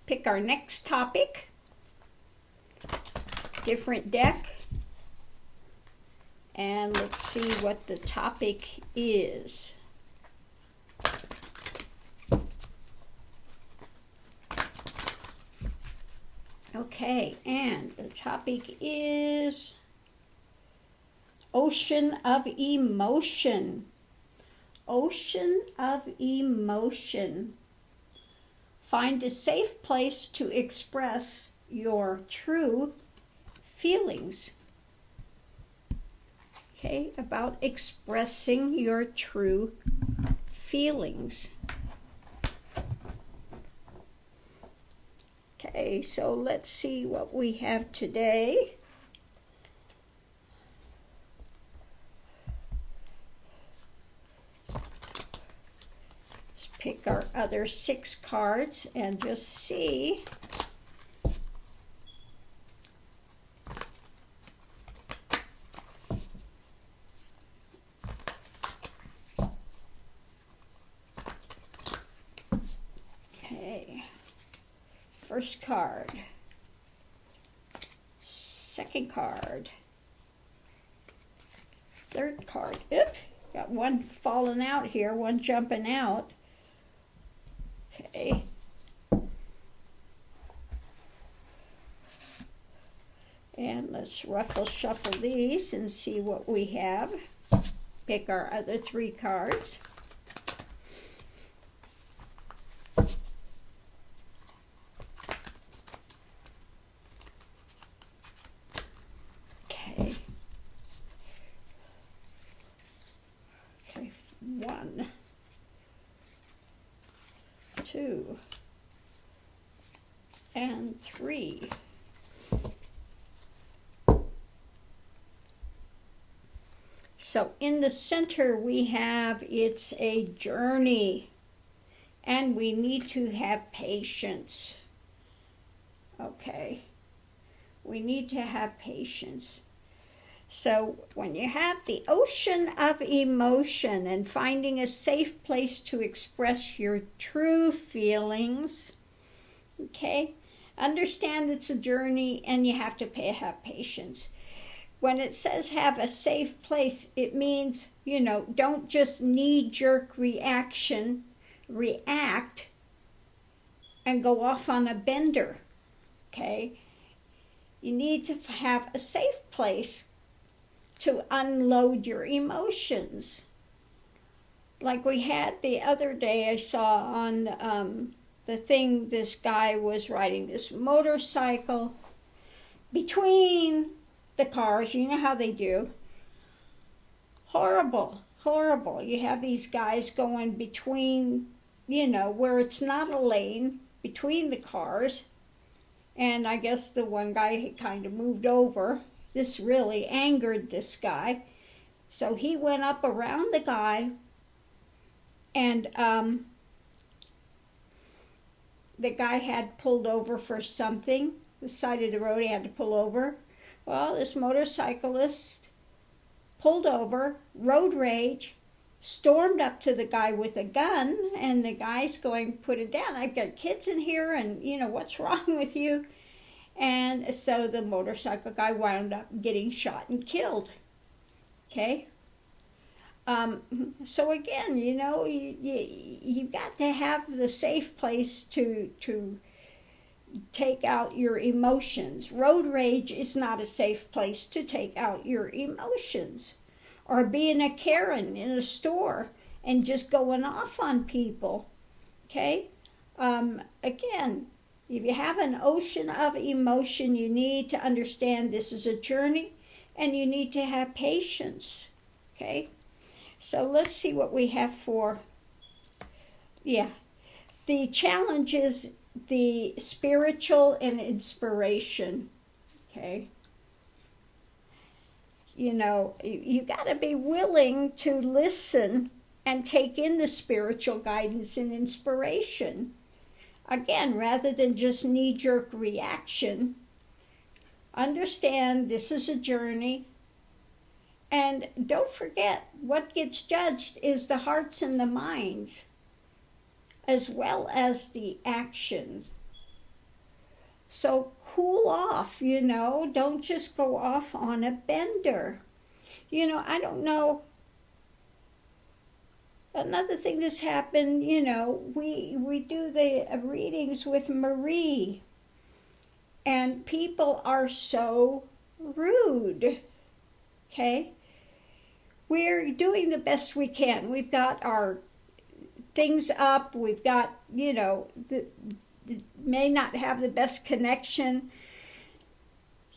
pick our next topic. Different deck. And let's see what the topic is. Okay, and the topic is Ocean of Emotion. Ocean of Emotion. Find a safe place to express your true feelings. Okay, about expressing your true feelings. Okay, so let's see what we have today. Let's pick our other 6 cards and just see. First card, second card, third card. Oop, got one falling out here, one jumping out. Okay. And let's shuffle these and see what we have. Pick our other 3 cards. Okay, 1, 2, and 3. So in the center we have, it's a journey, and we need to have patience. Okay, we need to have patience. So when you have the ocean of emotion and finding a safe place to express your true feelings, okay, understand it's a journey and you have to have patience. When it says have a safe place, it means, don't just knee-jerk react and go off on a bender, okay? You need to have a safe place to unload your emotions. Like we had the other day, I saw on the thing, this guy was riding this motorcycle between the cars. You know how they do. Horrible. You have these guys going between, where it's not a lane, between the cars. And I guess the one guy had kind of moved over. This really angered this guy. So he went up around the guy, and the guy had pulled over for something. The side of the road, he had to pull over. Well, this motorcyclist pulled over, road rage, stormed up to the guy with a gun, and the guy's going, put it down. I've got kids in here, and, what's wrong with you? And so the motorcycle guy wound up getting shot and killed. Okay? So again, you've got to have the safe place to take out your emotions. Road rage is not a safe place to take out your emotions. Or being a Karen in a store and just going off on people. Okay? Again, if you have an ocean of emotion, you need to understand this is a journey and you need to have patience. Okay? So let's see what we have for, the challenge is the spiritual and inspiration. Okay? You got to be willing to listen and take in the spiritual guidance and inspiration. Again, rather than just knee-jerk reaction, understand this is a journey. And don't forget, what gets judged is the hearts and the minds, as well as the actions. So cool off, you know, don't just go off on a bender. You know, I don't know. Another thing that's happened, you know, we do the readings with Marie, and people are so rude. Okay? We're doing the best we can. We've got our things up, we've got, you know, may not have the best connection,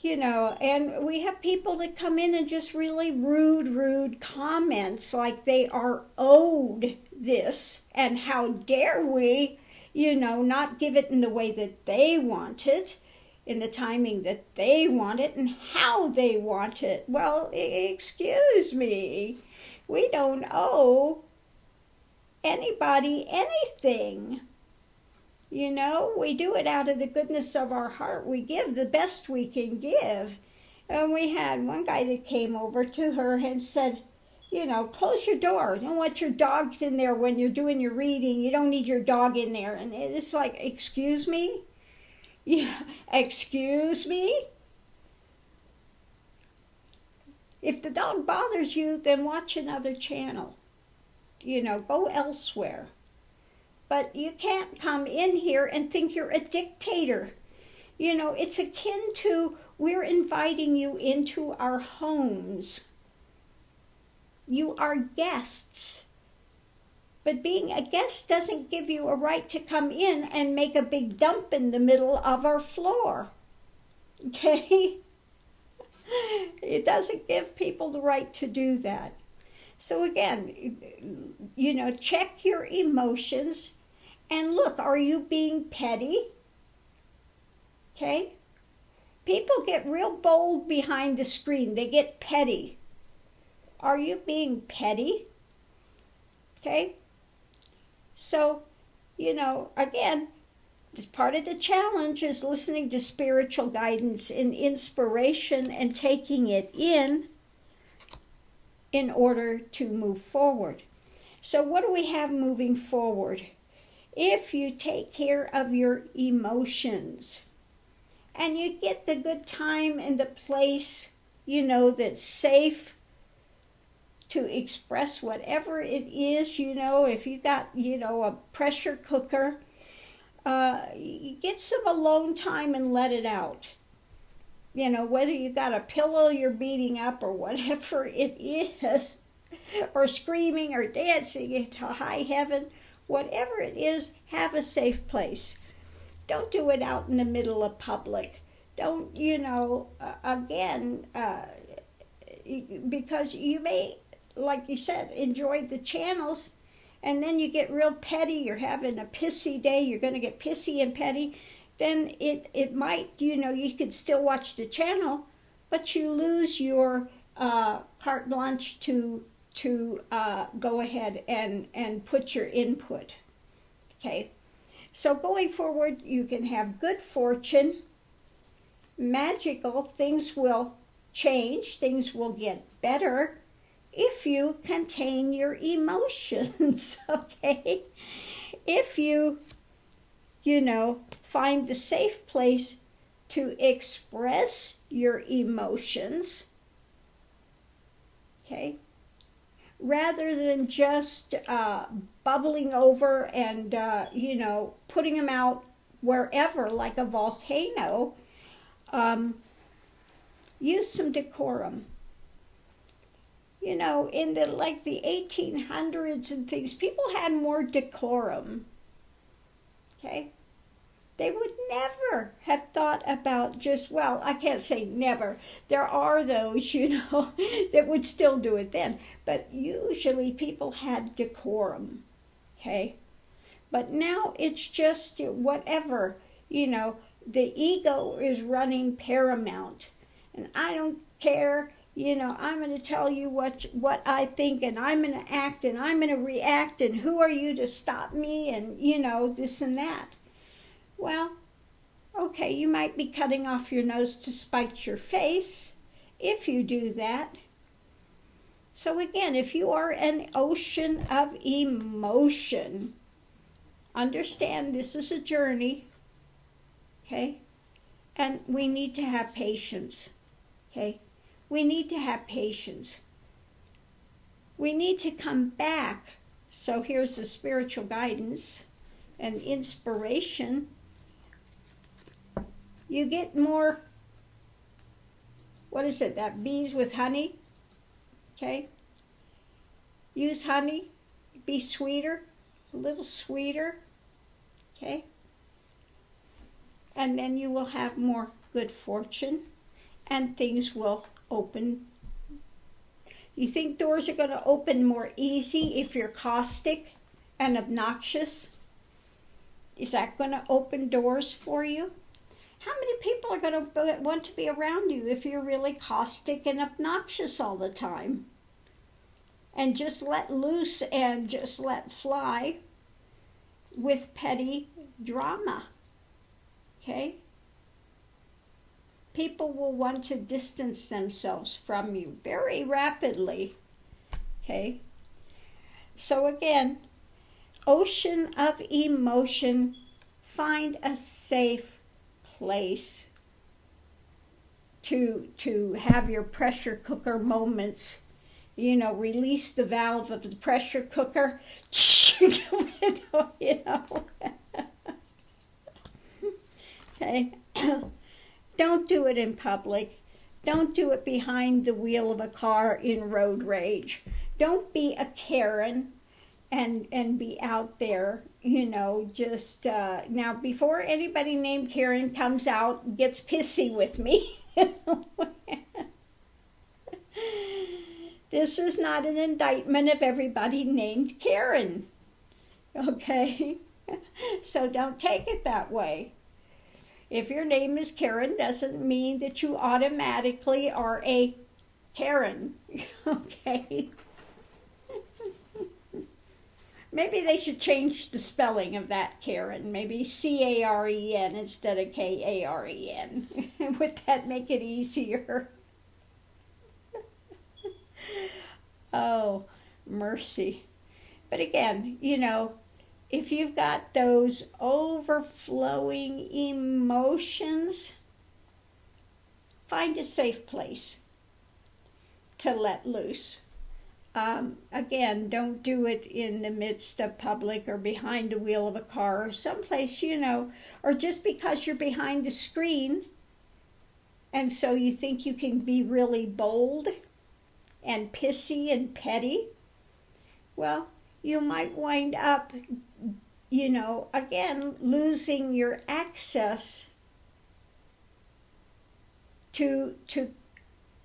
you know, and we have people that come in and just really rude comments like they are owed this, and how dare we, you know, not give it in the way that they want it, in the timing that they want it, and how they want it. Well, excuse me, we don't owe anybody anything. You know, we do it out of the goodness of our heart. We give the best we can give. And we had one guy that came over to her and said, you know, close your door. You don't want your dogs in there when you're doing your reading. You don't need your dog in there. And it's like, excuse me? Yeah, excuse me? If the dog bothers you, then watch another channel. You know, go elsewhere. But you can't come in here and think you're a dictator. You know, it's akin to we're inviting you into our homes. You are guests. But being a guest doesn't give you a right to come in and make a big dump in the middle of our floor. Okay? It doesn't give people the right to do that. So again, you know, check your emotions. And look, are you being petty? Okay? People get real bold behind the screen. They get petty. Are you being petty? Okay? So, you know, again, part of the challenge is listening to spiritual guidance and inspiration and taking it in order to move forward. So what do we have moving forward? If you take care of your emotions and you get the good time and the place, you know, that's safe to express whatever it is, you know, if you got, you know, a pressure cooker, get some alone time and let it out. You know, whether you got a pillow you're beating up or whatever it is, or screaming or dancing to high heaven, whatever it is, have a safe place. Don't do it out in the middle of public. Don't, you know, because you may, like you said, enjoy the channels, and then you get real petty, you're having a pissy day, you're going to get pissy and petty, then it might, you know, you could still watch the channel, but you lose your carte blanche to go ahead and put your input. Okay, so going forward, you can have good fortune, magical, things will change, things will get better if you contain your emotions. Okay, if you know, find the safe place to express your emotions. Okay, rather than just bubbling over and, you know, putting them out wherever like a volcano, use some decorum. You know, in the 1800s and things, people had more decorum. Okay? They would never have thought about just, well, I can't say never. There are those, you know, that would still do it then. But usually people had decorum, okay? But now it's just whatever, you know, the ego is running paramount. And I don't care, you know, I'm going to tell you what I think, and I'm going to act, and I'm going to react, and who are you to stop me, and, you know, this and that. Well, okay, you might be cutting off your nose to spite your face if you do that. So again, if you are an ocean of emotion, understand this is a journey, okay? And we need to have patience, okay? We need to have patience. We need to come back. So here's the spiritual guidance and inspiration. You get more, what is it, that bees with honey, okay? Use honey, be sweeter, a little sweeter, okay? And then you will have more good fortune and things will open. You think doors are going to open more easy if you're caustic and obnoxious? Is that going to open doors for you? How many people are going to want to be around you if you're really caustic and obnoxious all the time? And just let loose and just let fly with petty drama. Okay? People will want to distance themselves from you very rapidly. Okay? So again, ocean of emotion, find a safe place to have your pressure cooker moments. You know, release the valve of the pressure cooker. You know. Okay. Don't do it in public. Don't do it behind the wheel of a car in road rage. Don't be a Karen and be out there, you know, just now before anybody named Karen comes out and gets pissy with me. This is not an indictment of everybody named Karen. Okay? So don't take it that way. If your name is Karen, doesn't mean that you automatically are a Karen. Okay? Maybe they should change the spelling of that Karen. Maybe C-A-R-E-N instead of K-A-R-E-N. Would that make it easier? Oh, mercy. But again, you know, if you've got those overflowing emotions, find a safe place to let loose. Again, don't do it in the midst of public or behind the wheel of a car or someplace, you know, or just because you're behind the screen and so you think you can be really bold and pissy and petty. Well, you might wind up, you know, again, losing your access to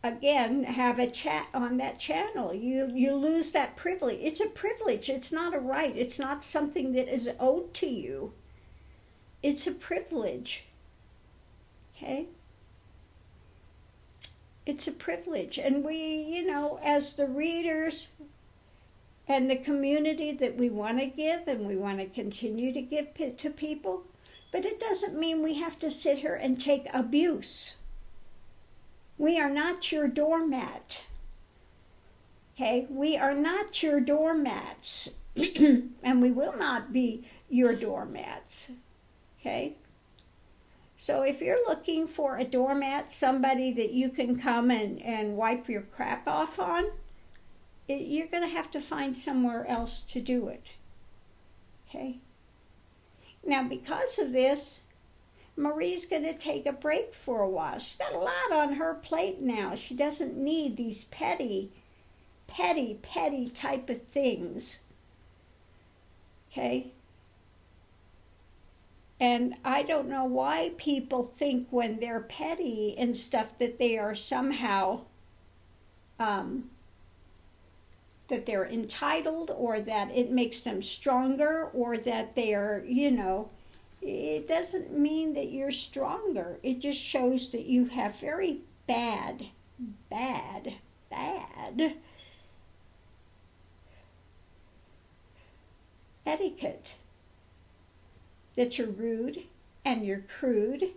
again, have a chat on that channel. You lose that privilege. It's a privilege. It's not a right. It's not something that is owed to you. It's a privilege. Okay? It's a privilege. And we, you know, as the readers and the community that we want to give and we want to continue to give to people, but it doesn't mean we have to sit here and take abuse. We are not your doormat. Okay? We are not your doormats. And we will not be your doormats. Okay? So if you're looking for a doormat, somebody that you can come and wipe your crap off on, you're going to have to find somewhere else to do it. Okay? Now, because of this, Marie's going to take a break for a while. She's got a lot on her plate now. She doesn't need these petty type of things. Okay? And I don't know why people think when they're petty and stuff that they are somehow, that they're entitled or that it makes them stronger or that they are, you know, it doesn't mean that you're stronger. It just shows that you have very bad etiquette. That you're rude and you're crude.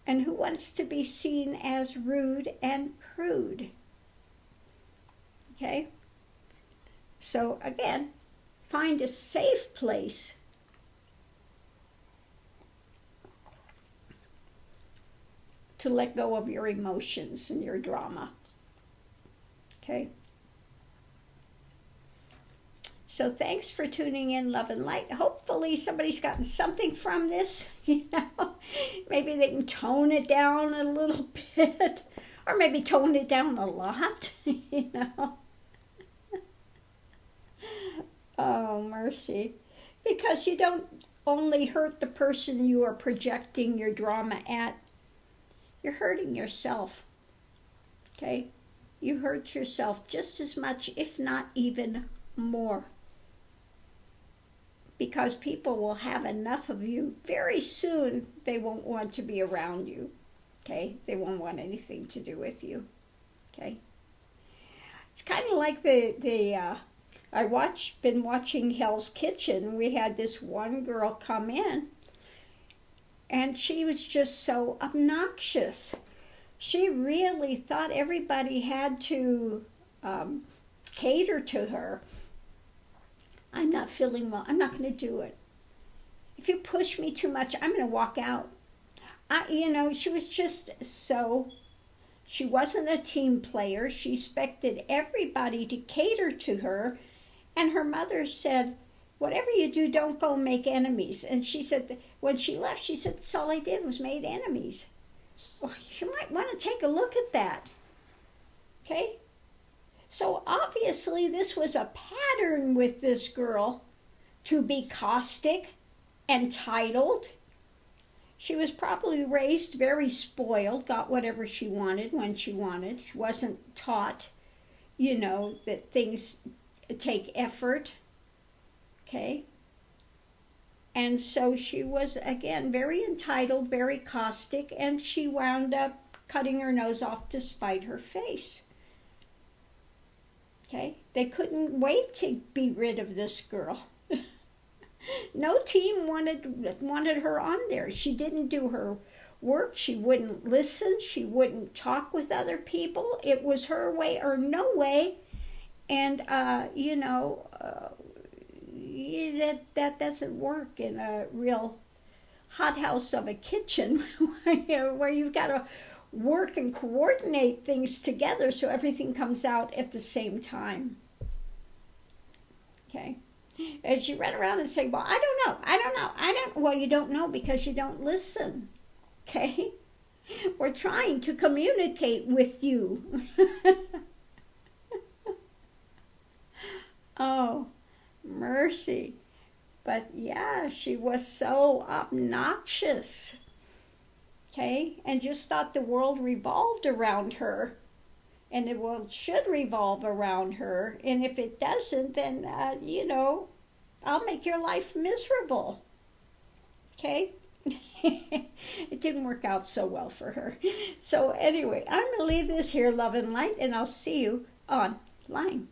And who wants to be seen as rude and crude? Okay? So again, find a safe place to let go of your emotions and your drama. Okay? So thanks for tuning in, love and light. Hopefully somebody's gotten something from this, Maybe they can tone it down a little bit, or maybe tone it down a lot, Oh, mercy. Because you don't only hurt the person you are projecting your drama at, you're hurting yourself, okay? You hurt yourself just as much, if not even more. Because people will have enough of you very soon. They won't want to be around you, okay? They won't want anything to do with you, okay? It's kind of like been watching Hell's Kitchen. We had this one girl come in, and she was just so obnoxious. She really thought everybody had to cater to her. I'm not feeling well. I'm not going to do it. If you push me too much, I'm going to walk out. She was just so... She wasn't a team player. She expected everybody to cater to her. And her mother said, whatever you do, don't go make enemies. And she said, when she left, she said, that's all I did was made enemies. Well, you might want to take a look at that. Okay? So obviously this was a pattern with this girl to be caustic, entitled. She was probably raised very spoiled, got whatever she wanted when she wanted. She wasn't taught, that things take effort. Okay? And so she was, again, very entitled, very caustic, and she wound up cutting her nose off to spite her face. Okay? They couldn't wait to be rid of this girl. No team wanted her on there. She didn't do her work. She wouldn't listen. She wouldn't talk with other people. It was her way or no way. And, that doesn't work in a real hothouse of a kitchen where you've got to work and coordinate things together so everything comes out at the same time. Okay? As you run around and say, well, I don't know. Well, you don't know because you don't listen. Okay? We're trying to communicate with you. Oh, mercy. But yeah, she was so obnoxious. Okay? And just thought the world revolved around her. And the world should revolve around her. And if it doesn't, then, I'll make your life miserable. Okay? It didn't work out so well for her. So anyway, I'm going to leave this here, love and light, and I'll see you online.